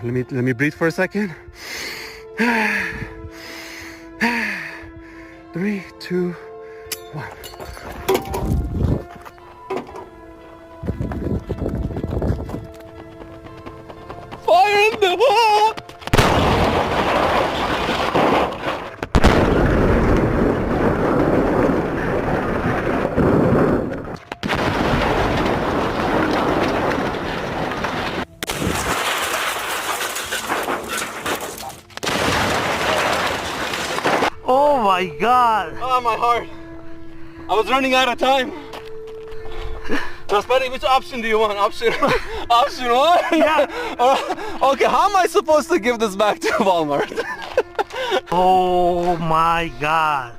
let me breathe for a second. 3, 2, 1. Fire in the wall! Oh my God! Oh, my heart. I was running out of time. Raspberry, which option do you want? Option 1? Yeah. Okay, how am I supposed to give this back to Walmart? Oh my God!